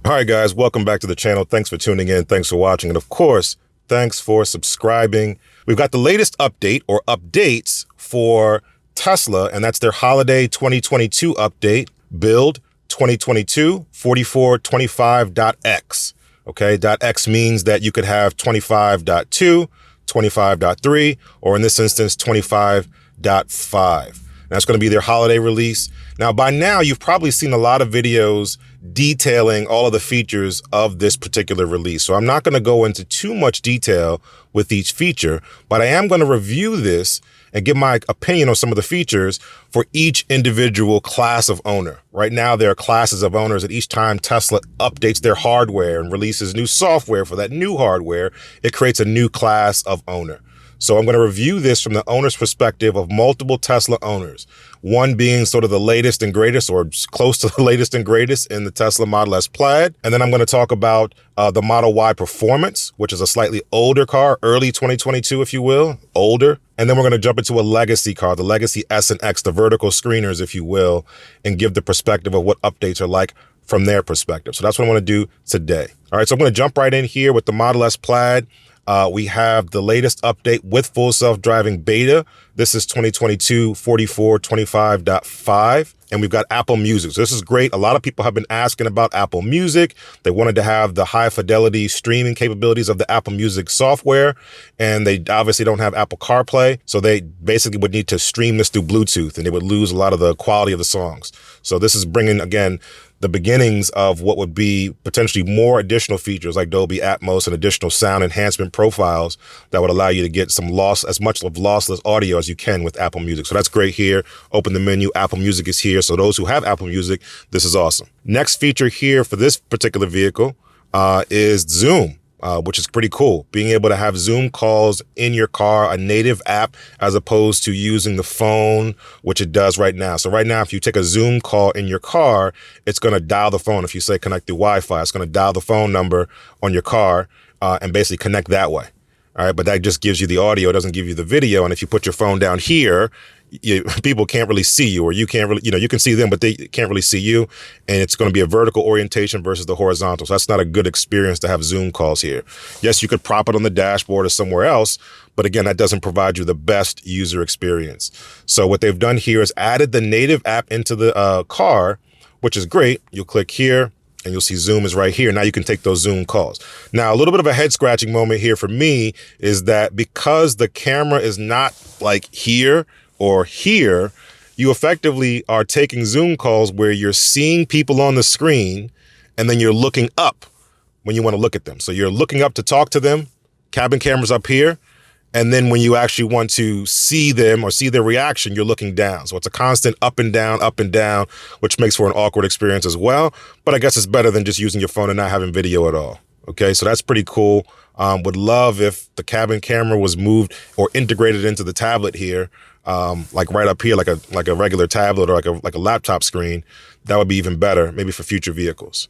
All right, guys, welcome back to the channel. Thanks for tuning in. Thanks for watching. And of course, thanks for subscribing. We've got the latest update or updates for Tesla, and that's their holiday 2022 update, build 2022 4425.x. Okay, .x means that you could have 25.2, 25.3, or in this instance, 25.5. That's going to be their holiday release. Now, by now, you've probably seen a lot of videos detailing all of the features of this particular release. So I'm not going to go into too much detail with each feature, but I am going to review this and give my opinion on some of the features for each individual class of owner. Right now, there are classes of owners that each time Tesla updates their hardware and releases new software for that new hardware, it creates a new class of owner. So I'm going to review this from the owner's perspective of multiple Tesla owners, one being sort of the latest and greatest or close to the latest and greatest in the Tesla Model S Plaid. And then I'm going to talk about the Model Y Performance, which is a slightly older car, early 2022, if you will, older. And then we're going to jump into a legacy car, the Legacy S and X, the vertical screeners, if you will, and give the perspective of what updates are like from their perspective. So that's what I want to do today. All right, so I'm going to jump right in here with the Model S Plaid. We have the latest update with full self-driving beta. This is 2022 4425.5. And we've got Apple Music. So this is great. A lot of people have been asking about Apple Music. They wanted to have the high fidelity streaming capabilities of the Apple Music software. And they obviously don't have Apple CarPlay. So they basically would need to stream this through Bluetooth and they would lose a lot of the quality of the songs. So this is bringing, again, the beginnings of what would be potentially more additional features like Dolby Atmos and additional sound enhancement profiles that would allow you to get as much of lossless audio as you can with Apple Music. So that's great here. Open the menu. Apple Music is here. So those who have Apple Music, this is awesome. Next feature here for this particular vehicle is Zoom. Which is pretty cool. Being able to have Zoom calls in your car, a native app, as opposed to using the phone, which it does right now. So right now, if you take a Zoom call in your car, it's going to dial the phone. If you say connect through Wi-Fi, it's going to dial the phone number on your car and basically connect that way. All right. But that just gives you the audio. It doesn't give you the video. And if you put your phone down here, people can't really see you, or you can't really, you can see them, but they can't really see you. And it's going to be a vertical orientation versus the horizontal. So that's not a good experience to have Zoom calls here. Yes, you could prop it on the dashboard or somewhere else, but again, that doesn't provide you the best user experience. So what they've done here is added the native app into the car, which is great. You'll click here and you'll see Zoom is right here. Now you can take those Zoom calls. Now, a little bit of a head scratching moment here for me is that because the camera is not like here or here, you effectively are taking Zoom calls where you're seeing people on the screen and then you're looking up when you want to look at them. So you're looking up to talk to them, cabin cameras up here, and then when you actually want to see them or see their reaction, you're looking down. So it's a constant up and down, which makes for an awkward experience as well. But I guess it's better than just using your phone and not having video at all. Okay, so that's pretty cool. Would love if the cabin camera was moved or integrated into the tablet here. Like right up here, like a regular tablet or like a laptop screen. That would be even better, maybe for future vehicles.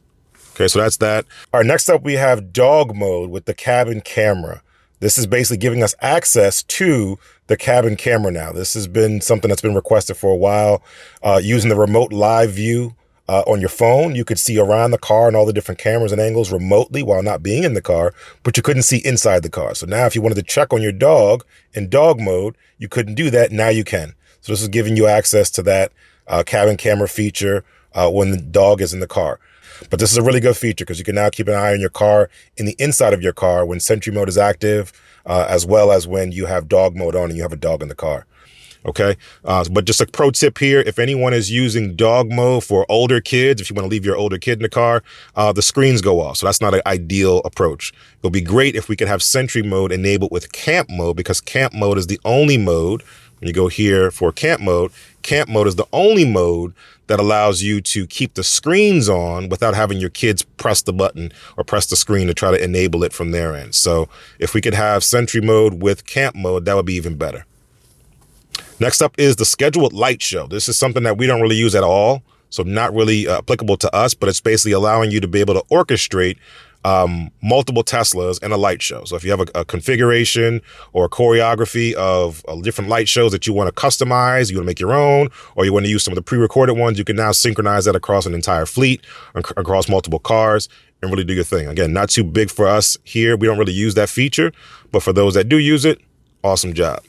Okay, so that's that. All right, next up we have dog mode with the cabin camera. This is basically giving us access to the cabin camera now. This has been something that's been requested for a while. Using the remote live view on your phone, you could see around the car and all the different cameras and angles remotely while not being in the car, but you couldn't see inside the car. So now if you wanted to check on your dog in dog mode, you couldn't do that. Now you can. So this is giving you access to that cabin camera feature when the dog is in the car. But this is a really good feature because you can now keep an eye on your car in the inside of your car when Sentry mode is active, as well as when you have dog mode on and you have a dog in the car. Okay. But just a pro tip here, if anyone is using dog mode for older kids, if you want to leave your older kid in the car, the screens go off. So that's not an ideal approach. It'll be great if we could have Sentry mode enabled with camp mode, because camp mode is the only mode. When you go here for camp mode is the only mode that allows you to keep the screens on without having your kids press the button or press the screen to try to enable it from their end. So if we could have Sentry mode with camp mode, that would be even better. Next up is the scheduled light show. This is something that we don't really use at all, so not really applicable to us, but it's basically allowing you to be able to orchestrate multiple Teslas and a light show. So if you have a configuration or a choreography of different light shows that you want to customize, you want to make your own, or you want to use some of the pre-recorded ones, you can now synchronize that across an entire fleet, across multiple cars, and really do your thing. Again, not too big for us here. We don't really use that feature, but for those that do use it, awesome job.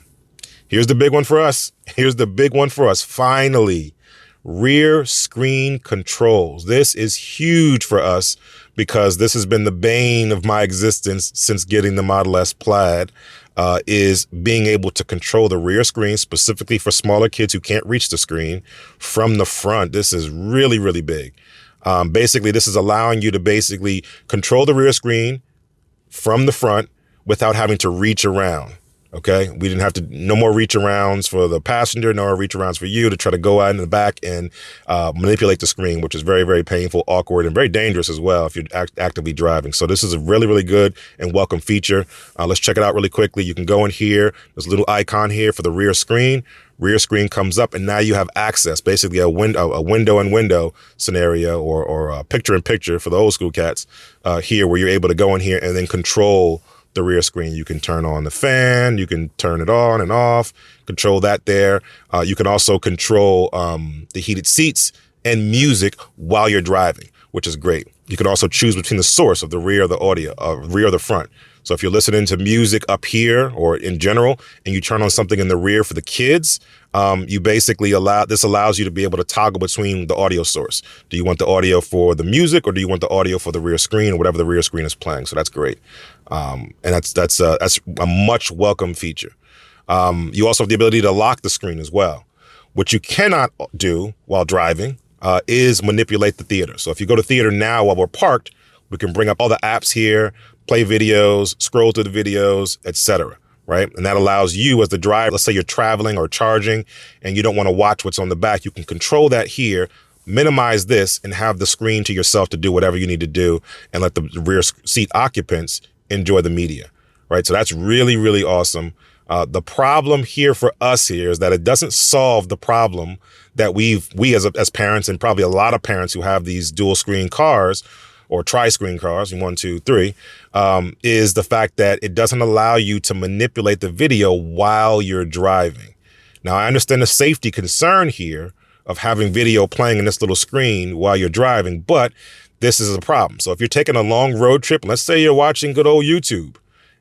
Here's the big one for us. Here's the big one for us. Finally, rear screen controls. This is huge for us because this has been the bane of my existence since getting the Model S Plaid, is being able to control the rear screen, specifically for smaller kids who can't reach the screen from the front. This is really, really big. Basically, this is allowing you to basically control the rear screen from the front without having to reach around. Okay, we didn't have to, no more reach arounds for the passenger, no more reach arounds for you to try to go out in the back and manipulate the screen, which is very, very painful, awkward, and very dangerous as well if you're actively driving. So this is a really, really good and welcome feature. Let's check it out really quickly. You can go in here. There's a little icon here for the rear screen. Rear screen comes up, and now you have access, basically a window scenario, or a picture in picture for the old school cats here, where you're able to go in here and then control the rear screen. You can turn on the fan, you can turn it on and off, control that there. You can also control the heated seats and music while you're driving, which is great. You can also choose between the source of the rear of the audio, rear of the front. So if you're listening to music up here or in general, and you turn on something in the rear for the kids, you basically this allows you to be able to toggle between the audio source. Do you want the audio for the music, or do you want the audio for the rear screen, or whatever the rear screen is playing? So that's great. And that's a much welcome feature. You also have the ability to lock the screen as well. What you cannot do while driving is manipulate the theater. So if you go to theater now while we're parked, we can bring up all the apps here, play videos, scroll through the videos, etc. Right? And that allows you as the driver, let's say you're traveling or charging and you don't want to watch what's on the back, you can control that here, minimize this, and have the screen to yourself to do whatever you need to do, and let the rear seat occupants enjoy the media. Right? So that's really, really awesome. The problem here for us here is that it doesn't solve the problem that we as parents, and probably a lot of parents who have these dual screen cars or tri-screen cars, 1, 2, 3, is the fact that it doesn't allow you to manipulate the video while you're driving. Now, I understand the safety concern here of having video playing in this little screen while you're driving, but this is a problem. So if you're taking a long road trip, let's say you're watching good old YouTube,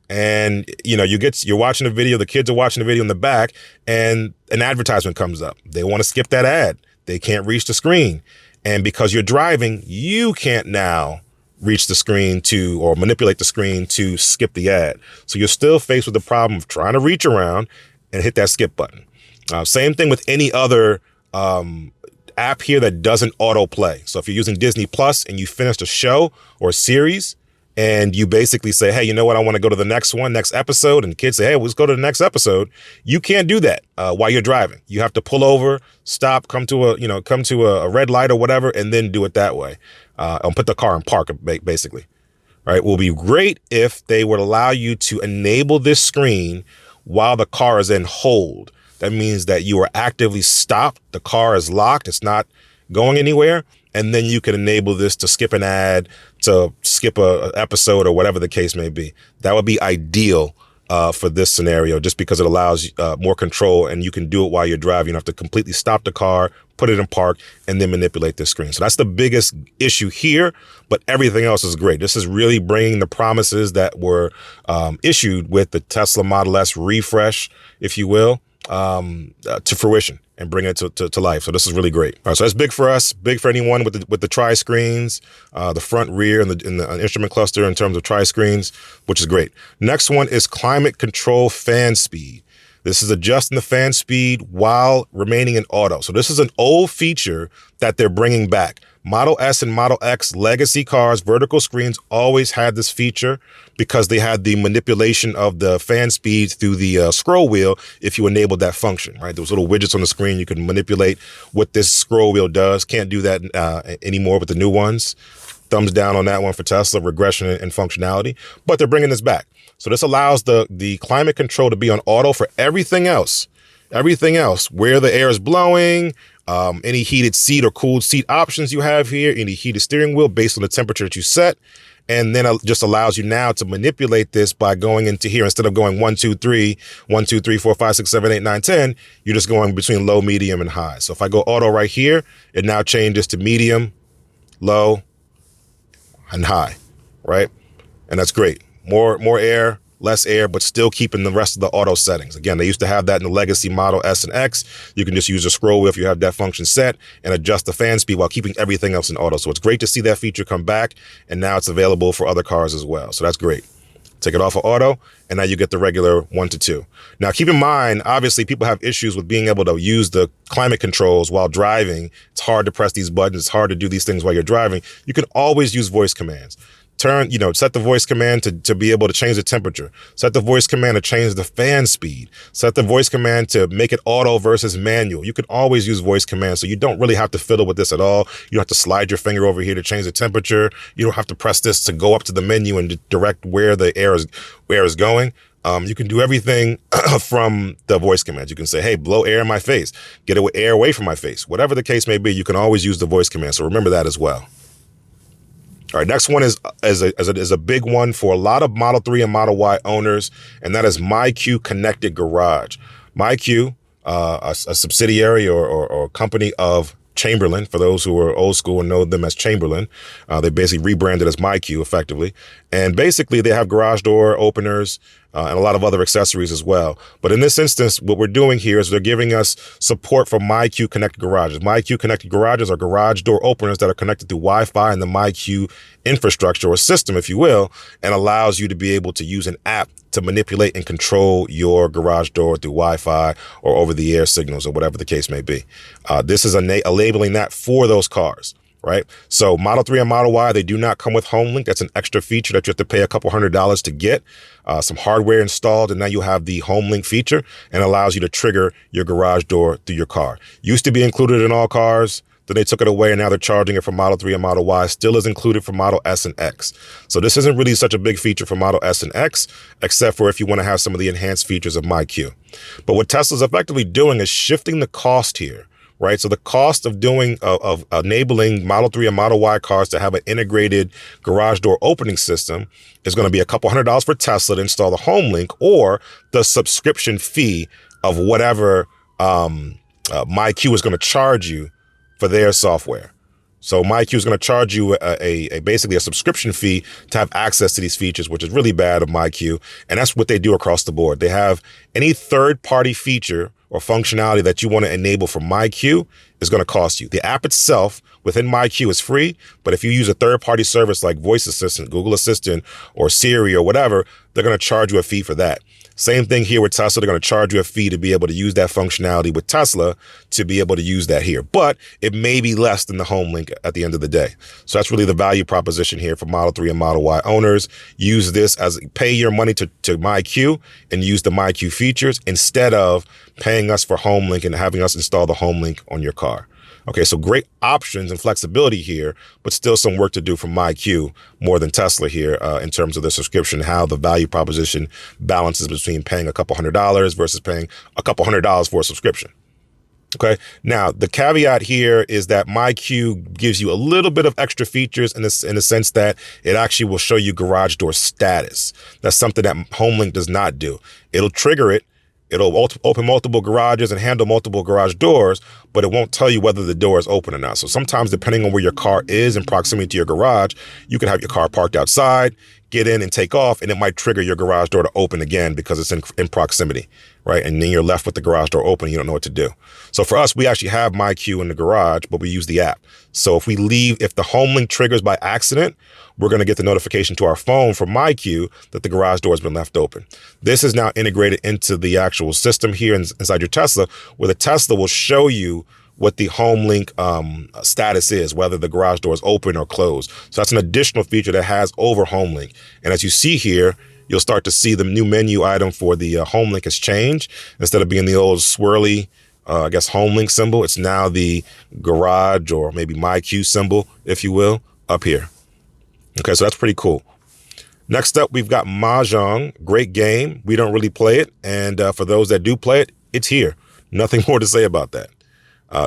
and you're watching a video, the kids are watching the video in the back, and an advertisement comes up. They want to skip that ad. They can't reach the screen. And because you're driving, you can't now reach the screen or manipulate the screen to skip the ad. So you're still faced with the problem of trying to reach around and hit that skip button. Same thing with any other app here that doesn't autoplay. So if you're using Disney Plus and you finished a show or a series, and you basically say, hey, you know what, I want to go to the next episode, and the kids say, hey, let's go to the next episode. You can't do that while you're driving. You have to pull over, stop, come to a red light or whatever, and then do it that way. And put the car in park, basically. All right, it will be great if they would allow you to enable this screen while the car is in hold. That means that you are actively stopped, the car is locked, it's not going anywhere, and then you can enable this to skip an ad, to skip a episode, or whatever the case may be. That would be ideal for this scenario, just because it allows more control, and you can do it while you're driving. You don't have to completely stop the car, put it in park, and then manipulate the screen. So that's the biggest issue here, but everything else is great. This is really bringing the promises that were issued with the Tesla Model S refresh, if you will, to fruition, and bring it to life. So this is really great. All right, so that's big for us, big for anyone with the tri-screens, the front, rear, and the instrument cluster in terms of tri-screens, which is great. Next one is climate control fan speed. This is adjusting the fan speed while remaining in auto. So this is an old feature that they're bringing back. Model S and Model X legacy cars, vertical screens, always had this feature because they had the manipulation of the fan speed through the scroll wheel if you enabled that function, right? Those little widgets on the screen, you can manipulate what this scroll wheel does. Can't do that anymore with the new ones. Thumbs down on that one for Tesla, regression and functionality, but they're bringing this back. So this allows the climate control to be on auto for everything else, where the air is blowing, any heated seat or cooled seat options you have here, any heated steering wheel based on the temperature that you set. And then it just allows you now to manipulate this by going into here. Instead of going 1, 2, 3, 1, 2, 3, 4, 5, 6, 7, 8, 9, 10, you're just going between low, medium, and high. So if I go auto right here, it now changes to medium, low, and high, right? And that's great. More air, less air, but still keeping the rest of the auto settings. Again, they used to have that in the legacy Model S and X. You can just use a scroll wheel if you have that function set and adjust the fan speed while keeping everything else in auto. So it's great to see that feature come back, and now it's available for other cars as well. So that's great. Take it off of auto, and now you get the regular 1 to 2. Now, keep in mind, obviously, people have issues with being able to use the climate controls while driving. It's hard to press these buttons. It's hard to do these things while you're driving. You can always use voice commands. Set the voice command to be able to change the temperature. Set the voice command to change the fan speed. Set the voice command to make it auto versus manual. You can always use voice commands, so you don't really have to fiddle with this at all. You don't have to slide your finger over here to change the temperature. You don't have to press this to go up to the menu and direct where the air is going. You can do everything from the voice commands. You can say, hey, blow air in my face, get air away from my face. Whatever the case may be, you can always use the voice command. So remember that as well. All right, next one is a big one for a lot of Model 3 and Model Y owners, and that is MyQ Connected Garage. MyQ, a subsidiary or company of Chamberlain, for those who are old school and know them as Chamberlain. They basically rebranded as MyQ effectively. And basically they have garage door openers and a lot of other accessories as well. But in this instance, what we're doing here is they're giving us support for MyQ Connected Garages. MyQ Connected Garages are garage door openers that are connected to Wi-Fi and the MyQ infrastructure or system, if you will, and allows you to be able to use an app to manipulate and control your garage door through Wi-Fi or over-the-air signals or whatever the case may be. This is a labeling that for those cars. Right? So Model 3 and Model Y, they do not come with HomeLink. That's an extra feature that you have to pay a couple $100s to get, some hardware installed, and now you have the HomeLink feature and allows you to trigger your garage door through your car. Used to be included in all cars, then they took it away, and now they're charging it for Model 3 and Model Y. Still is included for Model S and X. So this isn't really such a big feature for Model S and X, except for if you want to have some of the enhanced features of MyQ. But what Tesla's effectively doing is shifting the cost here. Right. So the cost of enabling Model 3 and Model Y cars to have an integrated garage door opening system is going to be a couple $100s for Tesla to install the HomeLink, or the subscription fee of whatever MyQ is going to charge you for their software. So MyQ is going to charge you basically a subscription fee to have access to these features, which is really bad of MyQ. And that's what they do across the board. They have any third-party feature or functionality that you want to enable for MyQ is going to cost you. The app itself within MyQ is free, but if you use a third-party service like Voice Assistant, Google Assistant, or Siri or whatever, they're going to charge you a fee for that. Same thing here with Tesla. They're going to charge you a fee to be able to use that functionality with Tesla to be able to use that here. But it may be less than the HomeLink at the end of the day. So that's really the value proposition here for Model 3 and Model Y owners. Use this as pay your money to MyQ and use the MyQ features instead of paying us for HomeLink and having us install the HomeLink on your car. Okay, so great options and flexibility here, but still some work to do for MyQ more than Tesla here in terms of the subscription, how the value proposition balances between paying a couple $100s versus paying a couple $100 for a subscription. Okay, now the caveat here is that MyQ gives you a little bit of extra features in the sense that it actually will show you garage door status. That's something that HomeLink does not do. It'll trigger it. It'll open multiple garages and handle multiple garage doors, but it won't tell you whether the door is open or not. So sometimes, depending on where your car is in proximity to your garage, you can have your car parked outside, get in and take off, and it might trigger your garage door to open again because it's in proximity, right? And then you're left with the garage door open, you don't know what to do. So for us, we actually have MyQ in the garage, but we use the app. So if the HomeLink triggers by accident, we're going to get the notification to our phone from MyQ that the garage door has been left open. This is now integrated into the actual system here inside your Tesla, where the Tesla will show you what the HomeLink status is, whether the garage door is open or closed. So that's an additional feature that has over HomeLink. And as you see here, you'll start to see the new menu item for the HomeLink has changed. Instead of being the old swirly, HomeLink symbol, it's now the garage or maybe MyQ symbol, if you will, up here. Okay, so that's pretty cool. Next up, we've got Mahjong. Great game. We don't really play it. And for those that do play it, it's here. Nothing more to say about that.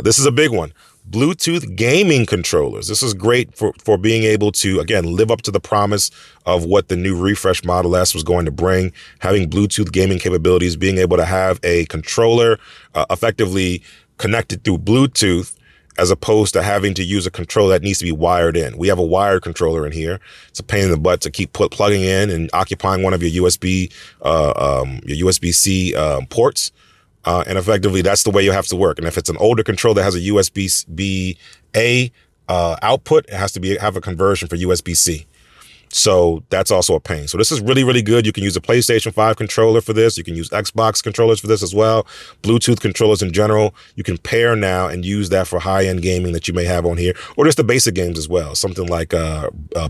This is a big one. Bluetooth gaming controllers. This is great for being able to, again, live up to the promise of what the new refresh Model S was going to bring, having Bluetooth gaming capabilities, being able to have a controller effectively connected through Bluetooth as opposed to having to use a controller that needs to be wired in. We have a wired controller in here. It's a pain in the butt to keep plugging in and occupying one of your USB-C ports. And effectively, that's the way you have to work. And if it's an older controller that has a USB-A output, it has to have a conversion for USB-C. So that's also a pain. So this is really, really good. You can use a PlayStation 5 controller for this. You can use Xbox controllers for this as well. Bluetooth controllers in general. You can pair now and use that for high-end gaming that you may have on here, or just the basic games as well. Something like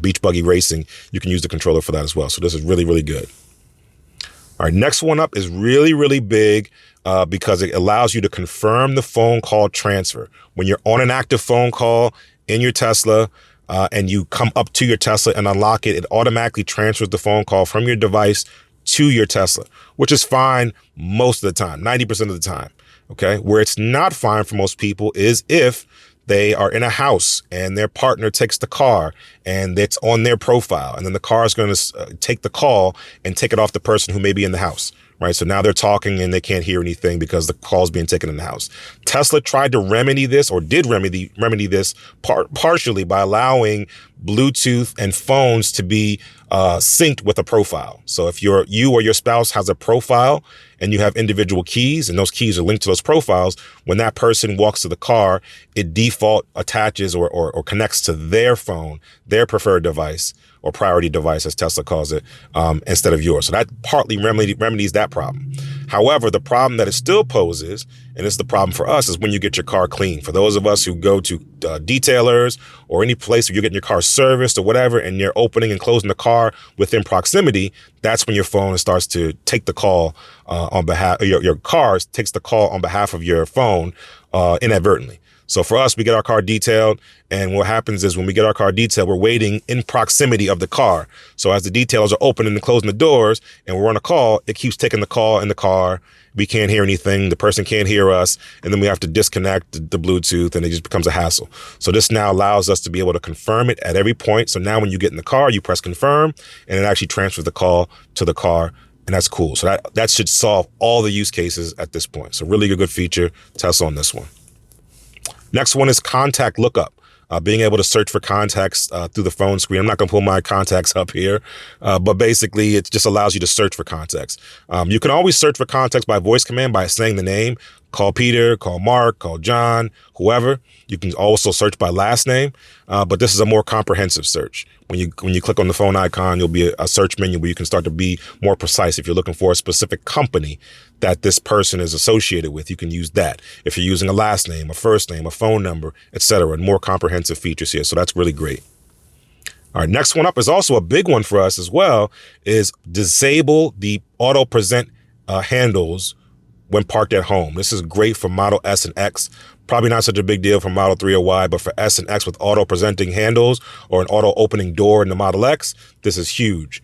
Beach Buggy Racing. You can use the controller for that as well. So this is really, really good. All right, next one up is really, really big because it allows you to confirm the phone call transfer. When you're on an active phone call in your Tesla, and you come up to your Tesla and unlock it, it automatically transfers the phone call from your device to your Tesla, which is fine most of the time, 90% of the time, okay? Where it's not fine for most people is if they are in a house and their partner takes the car and it's on their profile, and then the car is going to take the call and take it off the person who may be in the house. Right. So now they're talking and they can't hear anything because the call's being taken in the house. Tesla tried to remedy this, or did remedy this partially by allowing Bluetooth and phones to be synced with a profile. So if you or your spouse has a profile and you have individual keys and those keys are linked to those profiles, when that person walks to the car, it default attaches or connects to their phone, their preferred device, or priority device, as Tesla calls it, instead of yours. So that partly remedies that problem. However, the problem that it still poses, and it's the problem for us, is when you get your car clean. For those of us who go to detailers or any place where you're getting your car serviced or whatever, and you're opening and closing the car within proximity, that's when your phone starts to take the call on behalf, your car takes the call on behalf of your phone inadvertently. So for us, we get our car detailed, and what happens is when we get our car detailed, we're waiting in proximity of the car. So as the detailers are opening and closing the doors and we're on a call, it keeps taking the call in the car. We can't hear anything. The person can't hear us. And then we have to disconnect the Bluetooth, and it just becomes a hassle. So this now allows us to be able to confirm it at every point. So now when you get in the car, you press confirm, and it actually transfers the call to the car. And that's cool. So that should solve all the use cases at this point. So really good feature. Tesla on this one. Next one is contact lookup. Being able to search for contacts through the phone screen. I'm not going to pull my contacts up here, but basically it just allows you to search for contacts. You can always search for contacts by voice command by saying the name. Call Peter, call Mark, call John, whoever. You can also search by last name, but this is a more comprehensive search. When you click on the phone icon, you'll be a search menu where you can start to be more precise. If you're looking for a specific company that this person is associated with, you can use that. If you're using a last name, a first name, a phone number, etc., more comprehensive features here. So that's really great. All right, next one up is also a big one for us as well, is disable the auto present handles when parked at home. This is great for Model S and X. Probably not such a big deal for Model 3 or Y, but for S and X with auto presenting handles or an auto opening door in the Model X, this is huge.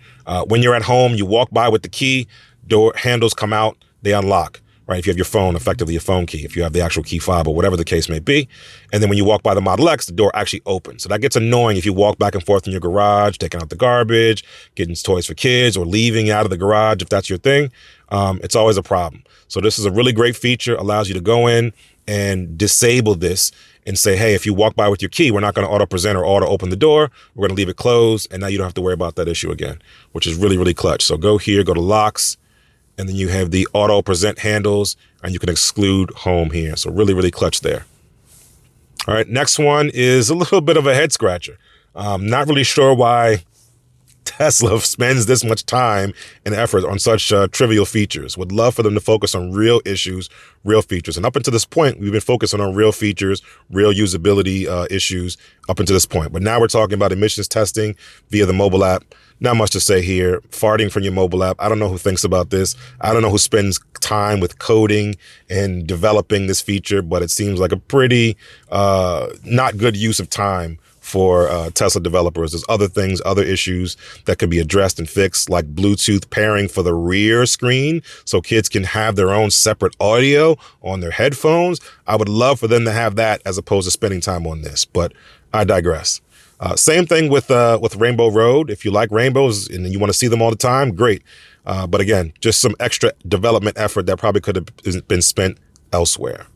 When you're at home, you walk by with the key, door handles come out, they unlock. Right? If you have your phone, effectively your phone key, if you have the actual key fob or whatever the case may be. And then when you walk by the Model X, the door actually opens. So that gets annoying if you walk back and forth in your garage, taking out the garbage, getting toys for kids, or leaving out of the garage, if that's your thing. It's always a problem. So this is a really great feature, allows you to go in and disable this and say, hey, if you walk by with your key, we're not going to auto present or auto open the door. We're going to leave it closed. And now you don't have to worry about that issue again, which is really, really clutch. So go here, go to locks, and then you have the auto present handles, and you can exclude home here. So really, really clutch there. All right, next one is a little bit of a head scratcher. Not really sure why Tesla spends this much time and effort on such trivial features. Would love for them to focus on real issues, real features. And up until this point, we've been focusing on real features, real usability issues up until this point. But now we're talking about emissions testing via the mobile app. Not much to say here. Farting from your mobile app. I don't know who thinks about this. I don't know who spends time with coding and developing this feature, but it seems like a pretty not good use of time for Tesla developers. There's other things, other issues that could be addressed and fixed, like Bluetooth pairing for the rear screen so kids can have their own separate audio on their headphones. I would love for them to have that as opposed to spending time on this, but I digress. Same thing with Rainbow Road. If you like rainbows and you want to see them all the time, great. But again, just some extra development effort that probably could have been spent elsewhere.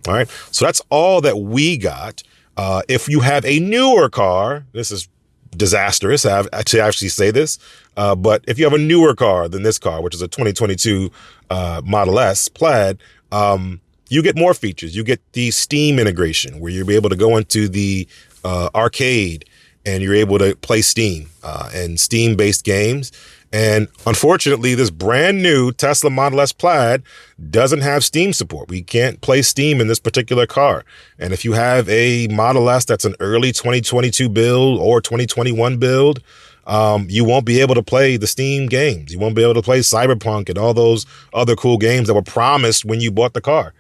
All right. So that's all that we got. If you have a newer car, this is disastrous. I have to actually say this. But if you have a newer car than this car, which is a 2022 Model S Plaid, you get more features. You get the Steam integration where you'll be able to go into the arcade and you're able to play Steam and Steam-based games. And unfortunately, this brand new Tesla Model S Plaid doesn't have Steam support. We can't play Steam in this particular car. And if you have a Model S that's an early 2022 build or 2021 build, you won't be able to play the Steam games. You won't be able to play Cyberpunk and all those other cool games that were promised when you bought the car.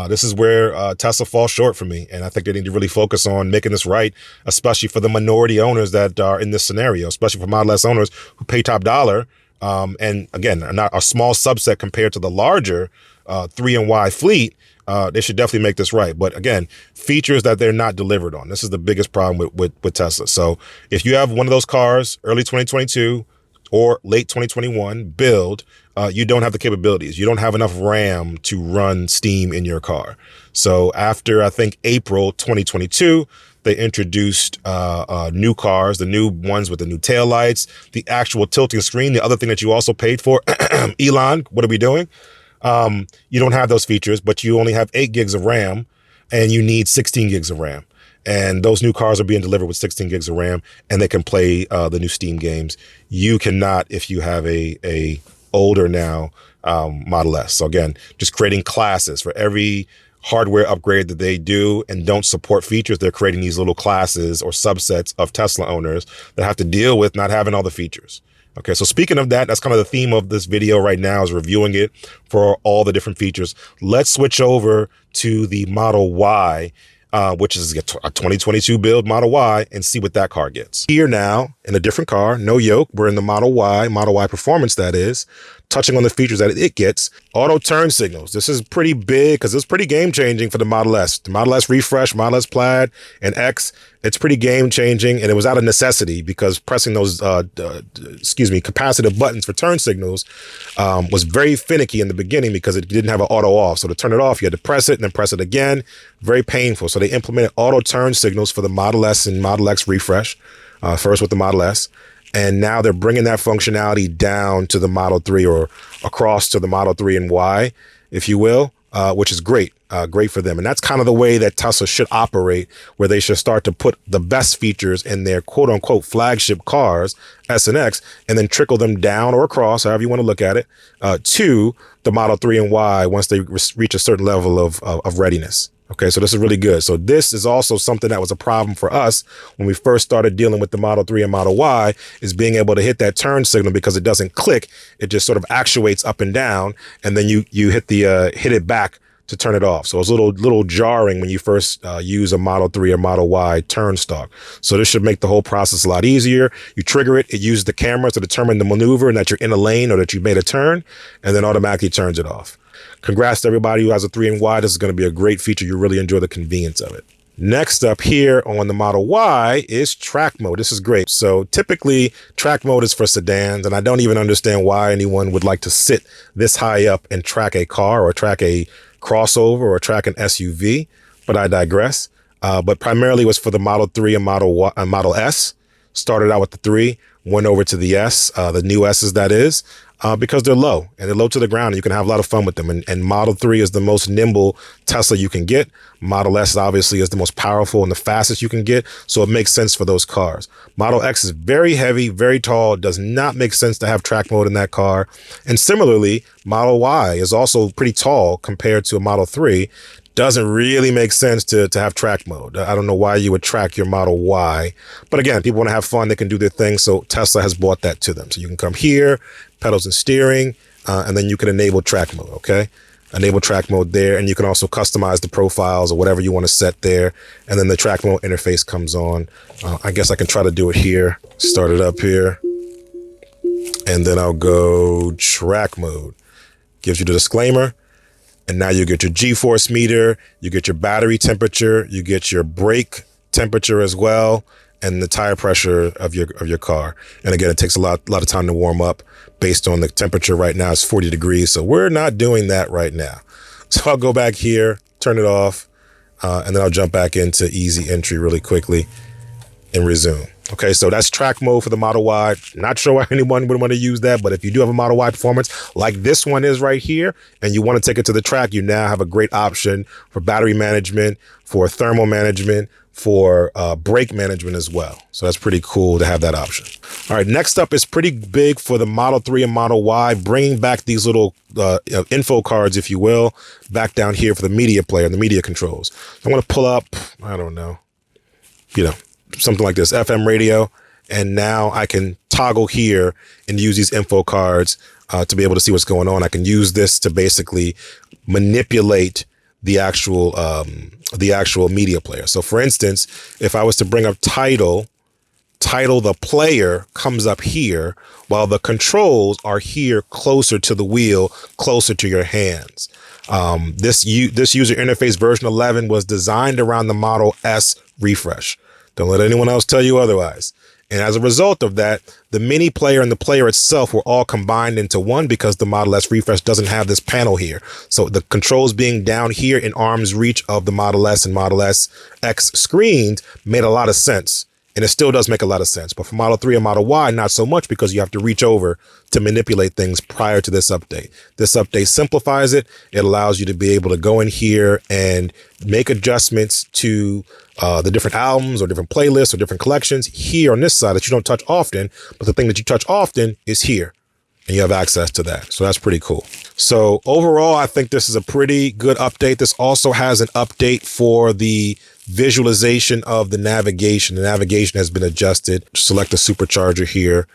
This is where Tesla falls short for me. And I think they need to really focus on making this right, especially for the minority owners that are in this scenario, especially for Model S owners who pay top dollar. And again, are not a small subset compared to the larger 3 and Y fleet. They should definitely make this right. But again, features that they're not delivered on. This is the biggest problem with Tesla. So if you have one of those cars, early 2022 or late 2021 build, you don't have the capabilities. You don't have enough RAM to run Steam in your car. So after, I think, April 2022, they introduced new cars, the new ones with the new taillights, the actual tilting screen, the other thing that you also paid for. Elon, what are we doing? You don't have those features, but you only have 8 gigs of RAM and you need 16 gigs of RAM. And those new cars are being delivered with 16 gigs of RAM and they can play the new Steam games. You cannot if you have a older now Model S. So again, just creating classes for every hardware upgrade that they do and don't support features. They're creating these little classes or subsets of Tesla owners that have to deal with not having all the features. Okay, so speaking of that, that's kind of the theme of this video right now is reviewing it for all the different features. Let's switch over to the Model Y, which is a 2022 build Model Y, and see what that car gets. Here now, in a different car, no yoke, we're in the Model Y Performance that is, touching on the features that it gets. Auto turn signals. This is pretty big because it's pretty game changing for the Model S. The Model S Refresh, Model S Plaid, and X, it's pretty game changing, and it was out of necessity because pressing those, capacitive buttons for turn signals was very finicky in the beginning because it didn't have an auto off. So to turn it off, you had to press it and then press it again. Very painful. So they implemented auto turn signals for the Model S and Model X Refresh, first with the Model S. And now they're bringing that functionality down to the Model 3 or across to the Model 3 and Y, if you will, which is great. Great for them. And that's kind of the way that Tesla should operate, where they should start to put the best features in their quote unquote flagship cars, S and X, and then trickle them down or across, however you want to look at it, to the Model 3 and Y once they reach a certain level of readiness. Okay, so this is really good. So this is also something that was a problem for us when we first started dealing with the Model 3 and Model Y, is being able to hit that turn signal because it doesn't click. It just sort of actuates up and down, and then you hit it back to turn it off. So it's a little jarring when you first use a Model 3 or Model Y turn stalk. So this should make the whole process a lot easier. You trigger it, it uses the camera to determine the maneuver and that you're in a lane or that you made a turn, and then automatically turns it off. Congrats to everybody who has a 3 and Y. This is going to be a great feature. You really enjoy the convenience of it. Next up here on the Model Y is track mode. This is great. So typically track mode is for sedans, and I don't even understand why anyone would like to sit this high up and track a car or track a crossover or track an SUV, but I digress. But primarily it was for the Model 3 and Model S. Started out with the 3, went over to the S, the new S's that is, because they're low and they're low to the ground and you can have a lot of fun with them. And Model 3 is the most nimble Tesla you can get. Model S obviously is the most powerful and the fastest you can get. So it makes sense for those cars. Model X is very heavy, very tall, does not make sense to have track mode in that car. And similarly, Model Y is also pretty tall compared to a Model 3. Doesn't really make sense to have track mode. I don't know why you would track your Model Y. But again, people want to have fun. They can do their thing. So Tesla has brought that to them. So you can come here, pedals and steering, and then you can enable track mode, okay? Enable track mode there. And you can also customize the profiles or whatever you want to set there. And then the track mode interface comes on. I guess I can try to do it here. Start it up here. And then I'll go track mode. Gives you the disclaimer. And now you get your G-force meter, you get your battery temperature, you get your brake temperature as well, and the tire pressure of your car. And again, it takes a lot of time to warm up based on the temperature right now. It's 40 degrees, so we're not doing that right now. So I'll go back here, turn it off, and then I'll jump back into easy entry really quickly and resume. Okay, so that's track mode for the Model Y. Not sure why anyone would want to use that, but if you do have a Model Y performance like this one is right here, and you want to take it to the track, you now have a great option for battery management, for thermal management, for brake management as well. So that's pretty cool to have that option. All right, next up is pretty big for the Model 3 and Model Y, bringing back these little info cards, if you will, back down here for the media player and the media controls. I'm going to pull up, I don't know, something like this, FM radio, and now I can toggle here and use these info cards to be able to see what's going on. I can use this to basically manipulate the actual media player. So for instance, if I was to bring up title, the player comes up here while the controls are here closer to the wheel, closer to your hands. This user interface version 11 was designed around the Model S refresh. Don't let anyone else tell you otherwise. And as a result of that, the mini player and the player itself were all combined into one because the Model S refresh doesn't have this panel here. So the controls being down here in arm's reach of the Model S and Model S X screens made a lot of sense. And it still does make a lot of sense. But for Model 3 and Model Y, not so much, because you have to reach over to manipulate things prior to this update. This update simplifies it. It allows you to be able to go in here and make adjustments to the different albums or different playlists or different collections here on this side that you don't touch often. But the thing that you touch often is here, and you have access to that. So that's pretty cool. So overall, I think this is a pretty good update. This also has an update for the visualization of the navigation. The navigation has been adjusted. Select the supercharger here.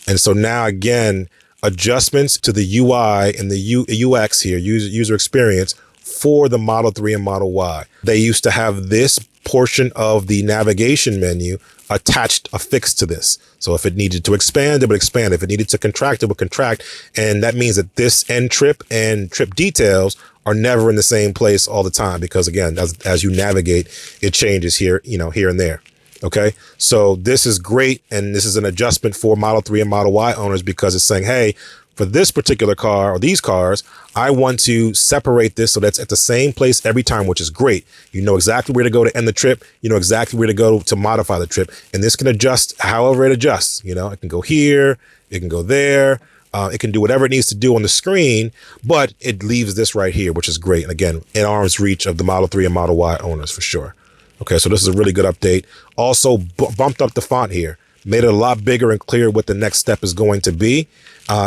And so now again, adjustments to the UI and the UX here, user experience, for the Model 3 and Model Y. They used to have this portion of the navigation menu affixed to this. So if it needed to expand, it would expand. If it needed to contract, it would contract. And that means that this end trip and trip details are never in the same place all the time, because again, as you navigate, it changes here, here and there. Okay, so this is great. And this is an adjustment for Model 3 and Model Y owners, because it's saying, hey, for this particular car or these cars, I want to separate this so that's at the same place every time, which is great. You know exactly where to go to end the trip. You know exactly where to go to modify the trip. And this can adjust however it adjusts. It can go here, it can go there. It can do whatever it needs to do on the screen, but it leaves this right here, which is great. And again, in arm's reach of the Model 3 and Model Y owners for sure. Okay, so this is a really good update. Also bumped up the font here, made it a lot bigger and clear what the next step is going to be.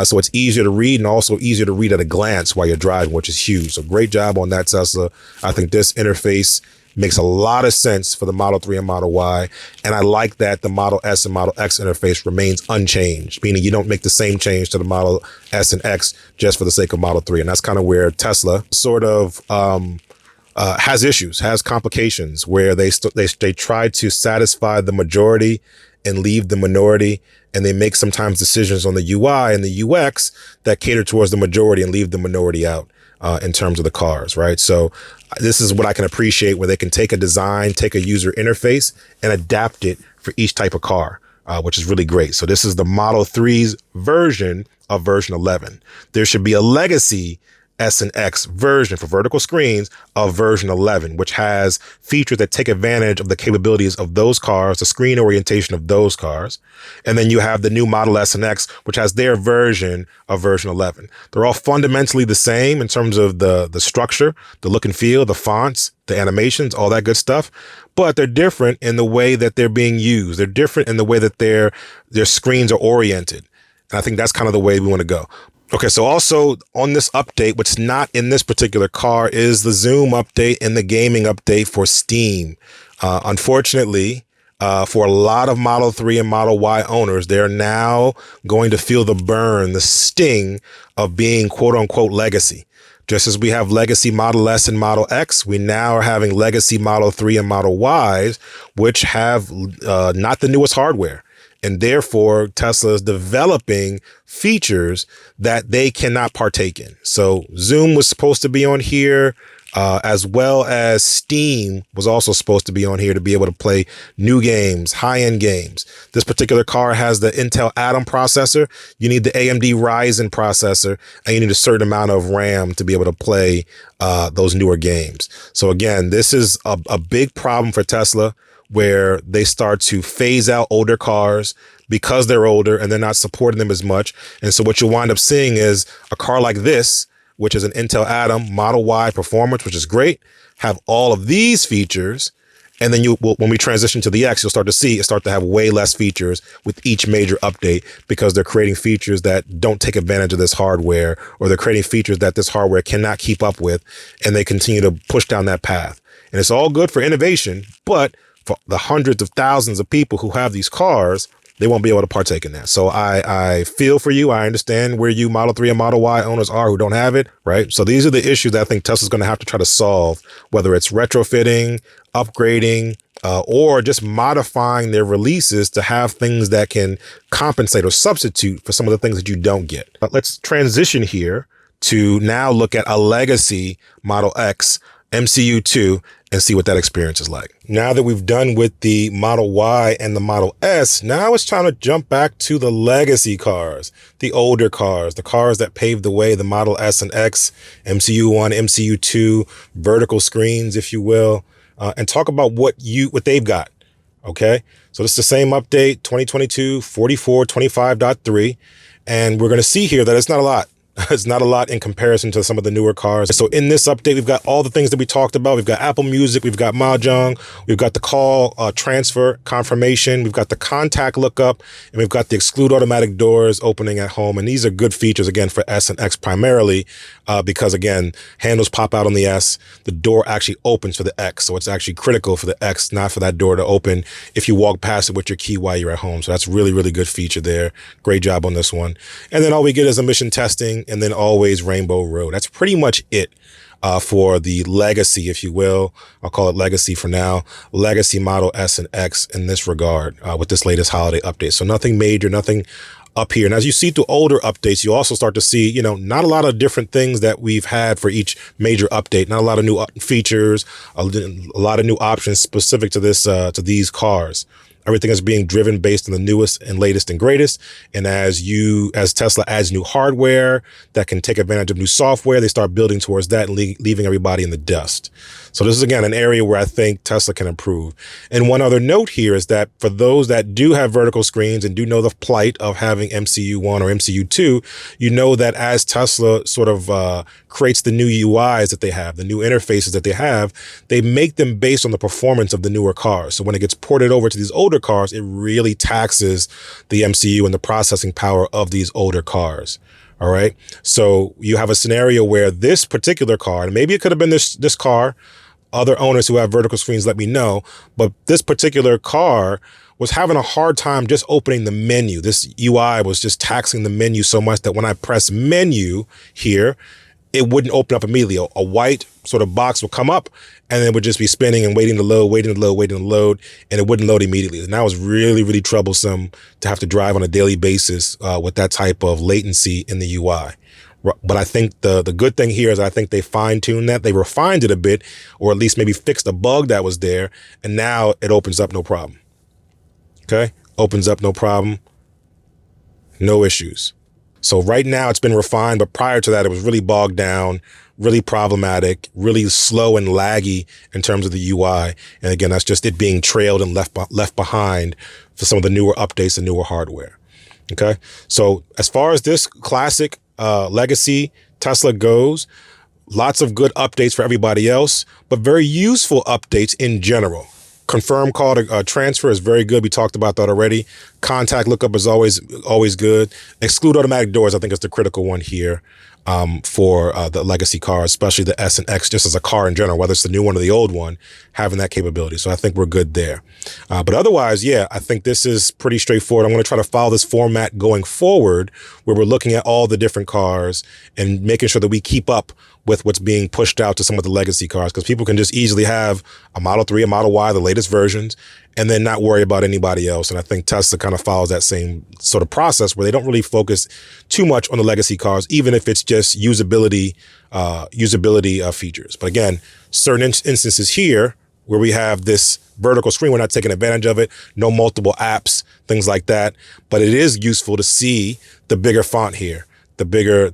So it's easier to read, and also easier to read at a glance while you're driving, which is huge. So great job on that, Tesla. I think this interface makes a lot of sense for the Model 3 and Model Y. And I like that the Model S and Model X interface remains unchanged, meaning you don't make the same change to the Model S and X just for the sake of Model 3. And that's kind of where Tesla sort of has issues, has complications, where they try to satisfy the majority and leave the minority. And they make sometimes decisions on the UI and the UX that cater towards the majority and leave the minority out in terms of the cars, right? So this is what I can appreciate, where they can take a design, take a user interface, and adapt it for each type of car, which is really great. So this is the Model 3's version of version 11. There should be a legacy S and X version for vertical screens of version 11, which has features that take advantage of the capabilities of those cars, the screen orientation of those cars. And then you have the new Model S and X, which has their version of version 11. They're all fundamentally the same in terms of the structure, the look and feel, the fonts, the animations, all that good stuff. But they're different in the way that they're being used. They're different in the way that their screens are oriented. And I think that's kind of the way we want to go. Okay, so also on this update, what's not in this particular car is the Zoom update and the gaming update for Steam. Unfortunately, for a lot of Model 3 and Model Y owners, they're now going to feel the burn, the sting of being quote unquote legacy. Just as we have legacy Model S and Model X, we now are having legacy Model 3 and Model Ys, which have not the newest hardware. And therefore, Tesla is developing features that they cannot partake in. So Zoom was supposed to be on here. as well as Steam was also supposed to be on here to be able to play new games, high-end games. This particular car has the Intel Atom processor. You need the AMD Ryzen processor, and you need a certain amount of RAM to be able to play those newer games. So again, this is a big problem for Tesla, where they start to phase out older cars because they're older and they're not supporting them as much. And so what you'll wind up seeing is a car like this, which is an Intel Atom Model Y Performance, which is great, have all of these features. And then when we transition to the X, you'll start to see it start to have way less features with each major update, because they're creating features that don't take advantage of this hardware, or they're creating features that this hardware cannot keep up with, and they continue to push down that path. And it's all good for innovation, but for the hundreds of thousands of people who have these cars, they won't be able to partake in that. So I feel for you. I understand where you Model 3 and Model Y owners are who don't have it, right? So these are the issues that I think Tesla's going to have to try to solve, whether it's retrofitting, upgrading, or just modifying their releases to have things that can compensate or substitute for some of the things that you don't get. But let's transition here to now look at a legacy Model X MCU 2 and see what that experience is like. Now that we've done with the Model Y and the Model S, now it's time to jump back to the legacy cars, the older cars, the cars that paved the way, the Model S and X, MCU 1, MCU 2, vertical screens, if you will, and talk about what they've got. Okay, so this is the same update, 2022 4425.3, and we're going to see here that it's not a lot. It's not a lot in comparison to some of the newer cars. So in this update, we've got all the things that we talked about. We've got Apple Music, we've got Mahjong, we've got the call transfer confirmation, we've got the contact lookup, and we've got the exclude automatic doors opening at home. And these are good features, again, for S and X primarily, because, again, handles pop out on the S. The door actually opens for the X. So it's actually critical for the X, not for that door to open if you walk past it with your key while you're at home. So that's really, really good feature there. Great job on this one. And then all we get is emission testing, and then always Rainbow Road. That's pretty much it for the legacy, if you will. I'll call it legacy for now. Legacy Model S and X in this regard with this latest holiday update. So nothing major, nothing up here. And as you see through older updates, you also start to see, not a lot of different things that we've had for each major update. Not a lot of new features, a lot of new options specific to this, to these cars. Everything is being driven based on the newest and latest and greatest. And as Tesla adds new hardware that can take advantage of new software, they start building towards that and leaving everybody in the dust. So this is, again, an area where I think Tesla can improve. And one other note here is that for those that do have vertical screens and do know the plight of having MCU 1 or MCU 2, you know that as Tesla sort of creates the new UIs that they have, the new interfaces that they have, they make them based on the performance of the newer cars. So when it gets ported over to these older cars, it really taxes the MCU and the processing power of these older cars. All right. So you have a scenario where this particular car, and maybe it could have been this car, other owners who have vertical screens, let me know, but this particular car was having a hard time just opening the menu. This UI was just taxing the menu so much that when I press menu here, it wouldn't open up immediately. A white sort of box would come up and it would just be spinning and waiting to load, and it wouldn't load immediately. And that was really, really troublesome to have to drive on a daily basis with that type of latency in the UI. But I think the good thing here is I think they fine-tuned that. They refined it a bit, or at least maybe fixed a bug that was there, and now it opens up no problem. Okay? Opens up no problem. No issues. So right now it's been refined, but prior to that, it was really bogged down, really problematic, really slow and laggy in terms of the UI. And again, that's just it being trailed and left behind for some of the newer updates and newer hardware. Okay. So as far as this classic legacy Tesla goes, lots of good updates for everybody else, but very useful updates in general. Confirm call to transfer is very good. We talked about that already. Contact lookup is always good. Exclude automatic doors, I think, is the critical one here for the legacy car, especially the S and X, just as a car in general, whether it's the new one or the old one, having that capability. So I think we're good there. But otherwise, yeah, I think this is pretty straightforward. I'm going to try to follow this format going forward, where we're looking at all the different cars and making sure that we keep up with what's being pushed out to some of the legacy cars, because people can just easily have a Model 3, a Model Y, the latest versions, and then not worry about anybody else. And I think Tesla kind of follows that same sort of process where they don't really focus too much on the legacy cars, even if it's just usability features. But again, certain instances here where we have this vertical screen, we're not taking advantage of it, no multiple apps, things like that. But it is useful to see the bigger font here, the bigger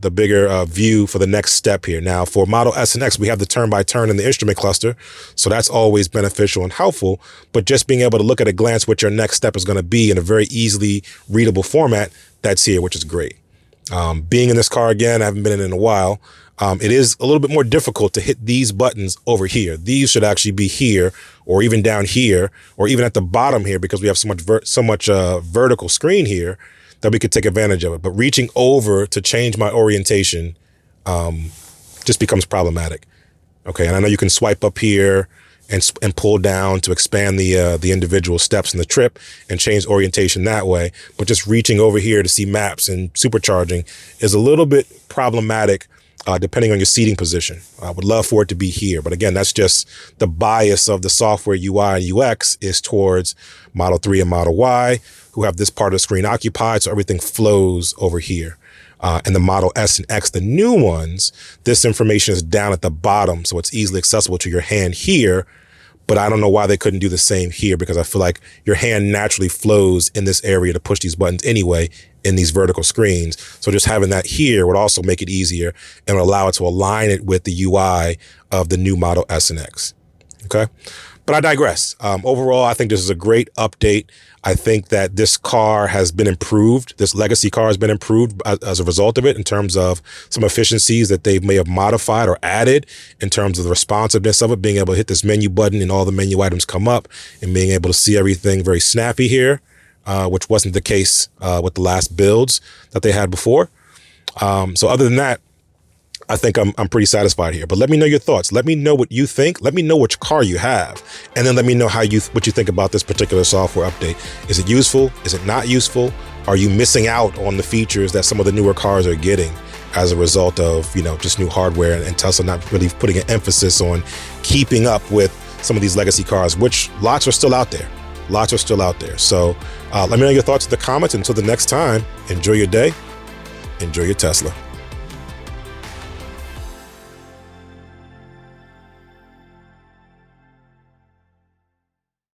view for the next step here. Now for Model S and X, we have the turn-by-turn in the instrument cluster. So that's always beneficial and helpful. But just being able to look at a glance what your next step is going to be in a very easily readable format, that's here, which is great. Being in this car again, I haven't been in it in a while. It is a little bit more difficult to hit these buttons over here. These should actually be here, or even down here, or even at the bottom here, because we have so much vertical screen here that we could take advantage of it. But reaching over to change my orientation just becomes problematic. Okay, and I know you can swipe up here and pull down to expand the individual steps in the trip and change orientation that way. But just reaching over here to see maps and supercharging is a little bit problematic depending on your seating position. I would love for it to be here. But again, that's just the bias of the software UI and UX is towards Model 3 and Model Y, who have this part of the screen occupied, so everything flows over here. And the Model S and X, the new ones, this information is down at the bottom, so it's easily accessible to your hand here. But I don't know why they couldn't do the same here, because I feel like your hand naturally flows in this area to push these buttons anyway in these vertical screens. So just having that here would also make it easier and would allow it to align it with the UI of the new Model S and X. Okay. But I digress. Overall, I think this is a great update. I think that this car has been improved. This legacy car has been improved as a result of it in terms of some efficiencies that they may have modified or added in terms of the responsiveness of it, being able to hit this menu button and all the menu items come up and being able to see everything very snappy here, which wasn't the case with the last builds that they had before. So other than that, I think I'm pretty satisfied here. But let me know your thoughts. Let me know what you think. Let me know which car you have. And then let me know what you think about this particular software update. Is it useful? Is it not useful? Are you missing out on the features that some of the newer cars are getting as a result of, just new hardware and Tesla not really putting an emphasis on keeping up with some of these legacy cars, which lots are still out there. Lots are still out there. So let me know your thoughts in the comments. Until the next time, enjoy your day. Enjoy your Tesla.